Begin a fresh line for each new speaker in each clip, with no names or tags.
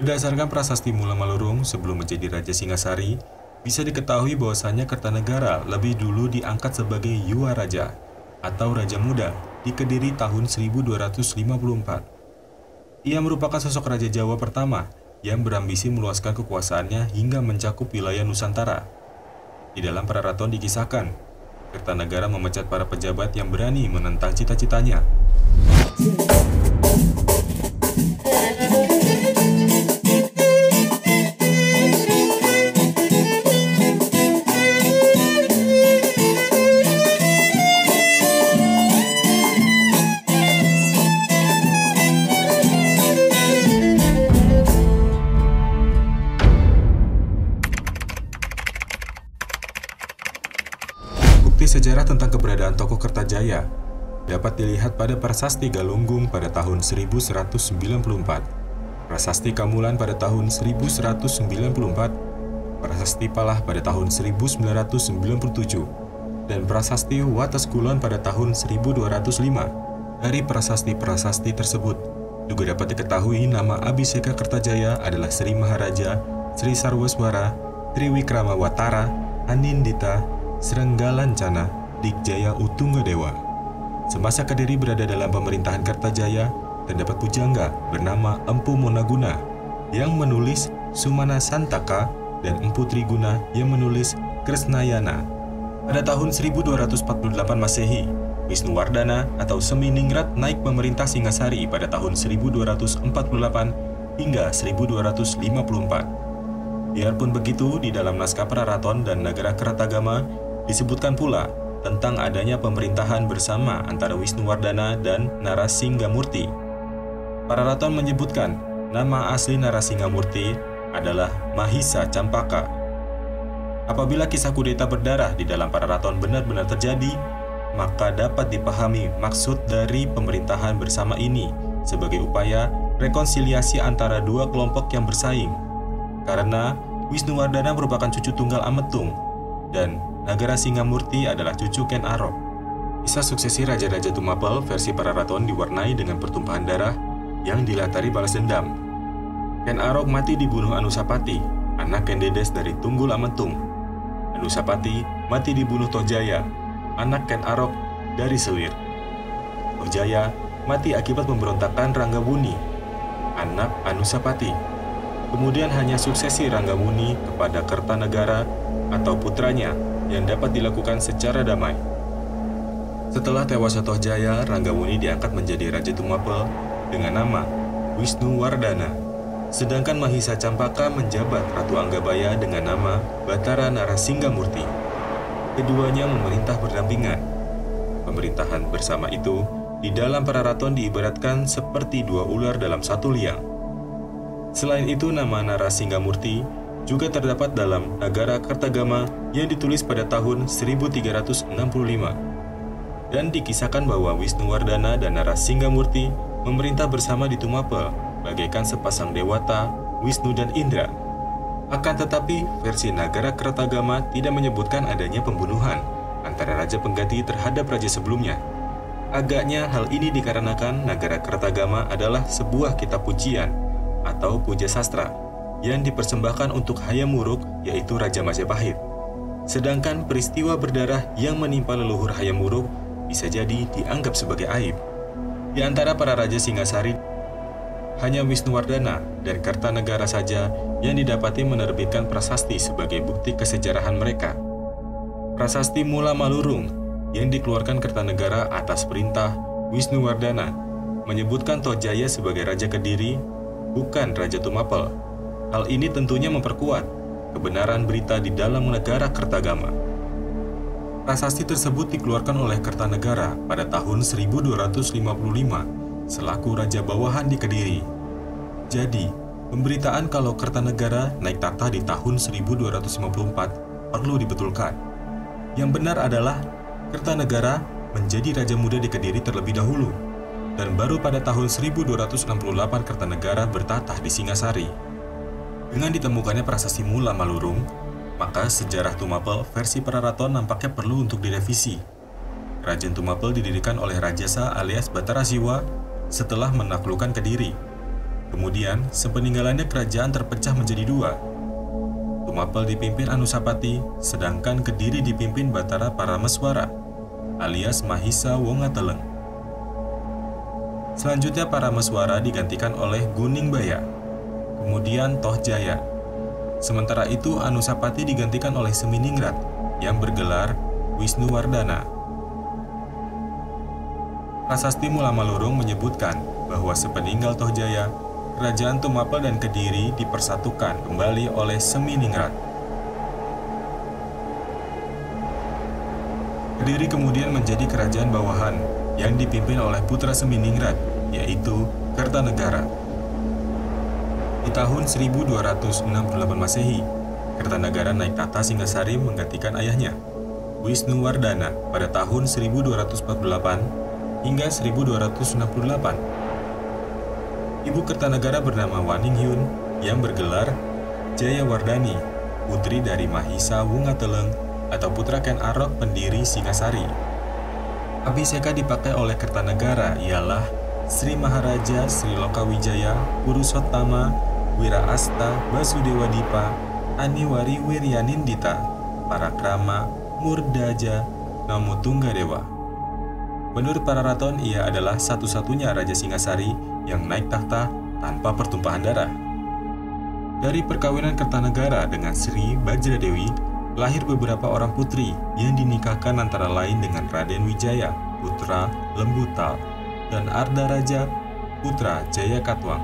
Berdasarkan prasasti Mula Malurung sebelum menjadi Raja Singasari, bisa diketahui bahwasannya Kertanegara lebih dulu diangkat sebagai Yuwa Raja atau Raja Muda di Kediri tahun 1254. Ia merupakan sosok Raja Jawa pertama yang berambisi meluaskan kekuasaannya hingga mencakup wilayah Nusantara. Di dalam Praraton dikisahkan, Kertanegara memecat para pejabat yang berani menentang cita-citanya. Bukti sejarah tentang keberadaan tokoh Kertajaya dapat dilihat pada Prasasti Galunggung pada tahun 1194, Prasasti Kamulan pada tahun 1194, Prasasti Palah pada tahun 1997, dan Prasasti Wates Kulon pada tahun 1205. Dari prasasti-prasasti tersebut juga dapat diketahui nama Abhiseka Kertajaya adalah Sri Maharaja, Sri Sarwaswara, Triwikramawatara, Anindita, Srenggalancana, Dikjaya Utunggadewa. Semasa Kediri berada dalam pemerintahan Kertajaya, terdapat pujangga bernama Empu Monaguna yang menulis Sumana Santaka dan Empu Triguna yang menulis Kresnayana. Pada tahun 1248 Masehi, Wisnuwardana atau Seminingrat naik memerintah Singasari pada tahun 1248 hingga 1254. Biarpun begitu, di dalam naskah Praraton dan Nagara Kertagama disebutkan pula tentang adanya pemerintahan bersama antara Wisnuwardana dan Narasinggamurti. Praraton menyebutkan nama asli Narasinggamurti adalah Mahisa Campaka. Apabila kisah kudeta berdarah di dalam Praraton benar-benar terjadi, maka dapat dipahami maksud dari pemerintahan bersama ini sebagai upaya rekonsiliasi antara dua kelompok yang bersaing. Karena Wisnuwardana merupakan cucu tunggal Ametung dan Nagarasinggamurti adalah cucu Ken Arok. Kisah suksesi Raja-Raja Tumapel versi Praraton diwarnai dengan pertumpahan darah yang dilatari balas dendam. Ken Arok mati dibunuh Anusapati, anak Ken Dedes dari Tunggul Ametung. Anusapati mati dibunuh Tojaya, anak Ken Arok dari Selir. Tojaya mati akibat pemberontakan Ranggabuni, anak Anusapati. Kemudian hanya suksesi Ranggabuni kepada Kertanegara atau putranya yang dapat dilakukan secara damai. Setelah tewasnya Tojaya, Ranggabuni diangkat menjadi Raja Tumapel dengan nama Wisnuwardana. Sedangkan Mahisa Campaka menjabat Ratu Anggabaya dengan nama Batara Narasinggamurti. Keduanya memerintah berdampingan. Pemerintahan bersama itu di dalam Praraton diibaratkan seperti dua ular dalam satu liang. Selain itu, nama Narasinggamurti juga terdapat dalam Nagara Kertagama yang ditulis pada tahun 1365. Dan dikisahkan bahwa Wisnuwardana dan Narasinggamurti memerintah bersama di Tumapel bagaikan sepasang dewata, Wisnu dan Indra. Akan tetapi, versi Nagara Kertagama tidak menyebutkan adanya pembunuhan antara raja pengganti terhadap raja sebelumnya. Agaknya hal ini dikarenakan Nagara Kertagama adalah sebuah kitab pujian atau puja sastra yang dipersembahkan untuk Hayam Wuruk, yaitu Raja Majapahit. Sedangkan peristiwa berdarah yang menimpa leluhur Hayam Wuruk bisa jadi dianggap sebagai aib. Di antara para raja Singasari, hanya Wisnuwardana dan Kertanegara saja yang didapati menerbitkan prasasti sebagai bukti kesejarahan mereka. Prasasti Mula Malurung yang dikeluarkan Kertanegara atas perintah Wisnuwardana menyebutkan Tojaya sebagai Raja Kediri, bukan Raja Tumapel. Hal ini tentunya memperkuat kebenaran berita di dalam Nagara Kertagama. Prasasti tersebut dikeluarkan oleh Kertanegara pada tahun 1255 selaku Raja Bawahan di Kediri. Jadi, pemberitaan kalau Kertanegara naik tahta di tahun 1254 perlu dibetulkan. Yang benar adalah Kertanegara menjadi Raja Muda di Kediri terlebih dahulu, dan baru pada tahun 1268 Kertanegara bertatah di Singasari. Dengan ditemukannya prasasti Mula Malurung, maka sejarah Tumapel versi Praraton nampaknya perlu untuk direvisi. Kerajaan Tumapel didirikan oleh Rajasa alias Batara Siwa setelah menaklukkan Kediri. Kemudian, sepeninggalannya kerajaan terpecah menjadi dua. Tumapel dipimpin Anusapati, sedangkan Kediri dipimpin Batara Parameswara, alias Mahisa Wongateleng. Selanjutnya Parameswara digantikan oleh Guningbaya, kemudian Tohjaya. Sementara itu Anusapati digantikan oleh Seminingrat yang bergelar Wisnuwardana. Prasasti Mula Malurung menyebutkan bahwa sepeninggal Tohjaya, kerajaan Tumapel dan Kediri dipersatukan kembali oleh Seminingrat. Kediri kemudian menjadi kerajaan bawahan yang dipimpin oleh putra Seminingrat, yaitu Kertanegara. Di tahun 1268 Masehi, Kertanegara naik tahta Singasari menggantikan ayahnya, Wisnuwardana, pada tahun 1248 hingga 1268. Ibu Kertanegara bernama Waningyun yang bergelar Jayawardani, putri dari Mahisa Wongateleng atau putra Ken Arok pendiri Singasari. Abhiseka dipakai oleh Kertanegara ialah Sri Maharaja Sri Lokawijaya Purusottama Wiraasta Basudewadipa Aniwari Wiryanindita Parakrama Murdaja Namo Tunggadewa. Menurut para raton, ia adalah satu-satunya Raja Singasari yang naik tahta tanpa pertumpahan darah. Dari perkawinan Kertanegara dengan Sri Bajradewi, lahir beberapa orang putri yang dinikahkan antara lain dengan Raden Wijaya, putra Lembutal, dan Ardaraja, putra Jayakatwang.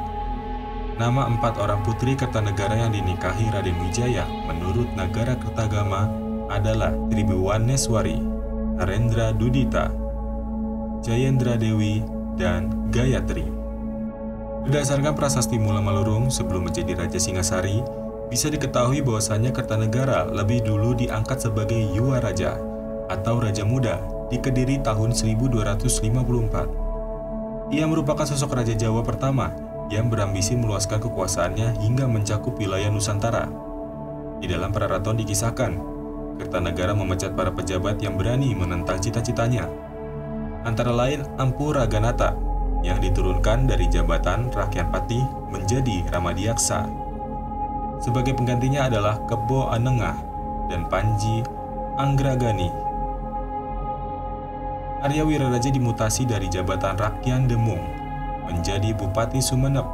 Nama 4 orang putri Kertanegara yang dinikahi Raden Wijaya menurut Nagara Kertagama adalah Tribuwaneswari, Narendra Dudita, Jayendra Dewi, dan Gayatri. Berdasarkan prasasti Mula Malurung sebelum menjadi Raja Singasari, bisa diketahui bahwasanya Kertanegara lebih dulu diangkat sebagai Yuwa Raja atau Raja Muda di Kediri tahun 1254. Ia merupakan sosok Raja Jawa pertama yang berambisi meluaskan kekuasaannya hingga mencakup wilayah Nusantara. Di dalam Praraton dikisahkan, Kertanegara memecat para pejabat yang berani menentang cita-citanya. Antara lain Ampu Raganata yang diturunkan dari jabatan Rakyat Patih menjadi Ramadiyaksa. Sebagai penggantinya adalah Kebo Anengah dan Panji Anggragani. Arya Wiraraja dimutasi dari jabatan Rakyan Demung menjadi Bupati Sumenep.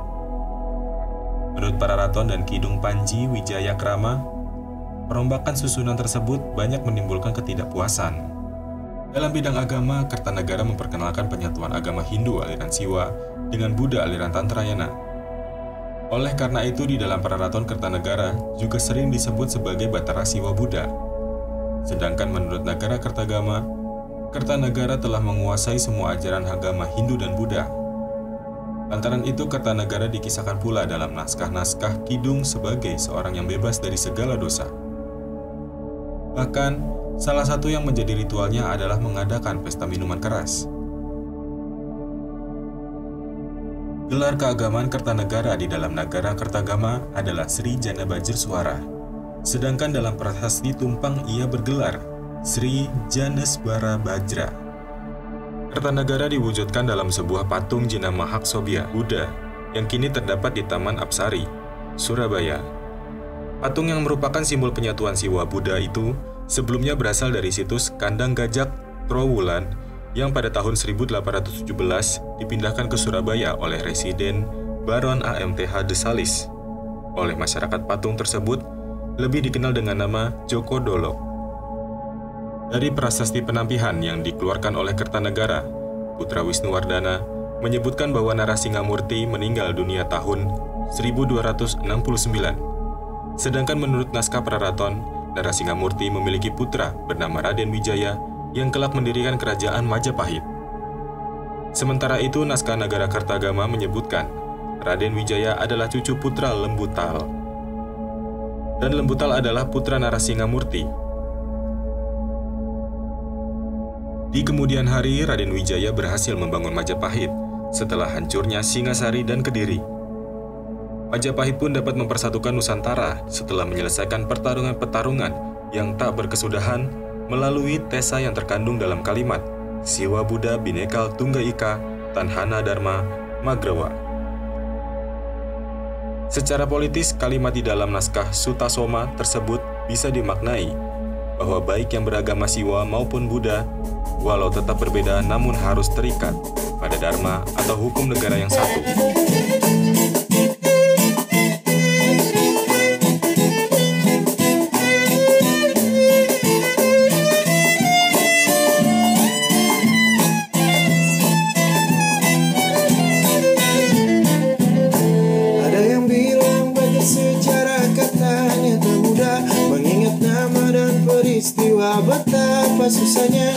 Menurut para raton dan Kidung Panji Wijayakrama, perombakan susunan tersebut banyak menimbulkan ketidakpuasan. Dalam bidang agama, Kertanegara memperkenalkan penyatuan agama Hindu aliran Siwa dengan Buddha aliran Tantrayana. Oleh karena itu, di dalam para raton Kertanegara juga sering disebut sebagai Batara Siwa Buddha. Sedangkan menurut Nagara Kertagama, Kertanegara telah menguasai semua ajaran agama Hindu dan Buddha. Lantaran itu, Kertanegara dikisahkan pula dalam naskah-naskah Kidung sebagai seorang yang bebas dari segala dosa. Bahkan, salah satu yang menjadi ritualnya adalah mengadakan pesta minuman keras. Gelar keagamaan Kertanegara di dalam Nagara Kertagama adalah Sri Janabajrsuwara. Sedangkan dalam prasasti Tumpang ia bergelar Sri Janeswara Bajra. Kertanegara diwujudkan dalam sebuah patung Jina Mahaksobya Buddha yang kini terdapat di Taman Apsari, Surabaya. Patung yang merupakan simbol penyatuan Siwa Buddha itu sebelumnya berasal dari situs Kandang Gajak Trowulan yang pada tahun 1817 dipindahkan ke Surabaya oleh Residen Baron AMTH Desalis. Oleh masyarakat patung tersebut lebih dikenal dengan nama Joko Dolok. Dari prasasti penampihan yang dikeluarkan oleh Kertanegara, putra Wisnuwardana menyebutkan bahwa Narasingamurti meninggal dunia tahun 1269. Sedangkan menurut naskah Praraton, Narasingamurti memiliki putra bernama Raden Wijaya yang kelak mendirikan kerajaan Majapahit. Sementara itu, naskah Nagara Kertagama menyebutkan Raden Wijaya adalah cucu putra Lembutal, dan Lembutal adalah putra Narasingamurti. Di kemudian hari, Raden Wijaya berhasil membangun Majapahit setelah hancurnya Singasari dan Kediri. Majapahit pun dapat mempersatukan Nusantara setelah menyelesaikan pertarungan-pertarungan yang tak berkesudahan melalui tesa yang terkandung dalam kalimat Siwa Buddha Binekal Tunggal Ika Tanhana Dharma Magrawa. Secara politis, kalimat di dalam naskah Sutasoma tersebut bisa dimaknai bahwa baik yang beragama Siwa maupun Buddha, walau tetap berbeda namun harus terikat pada dharma atau hukum negara yang satu.
Istiwa betapa susahnya.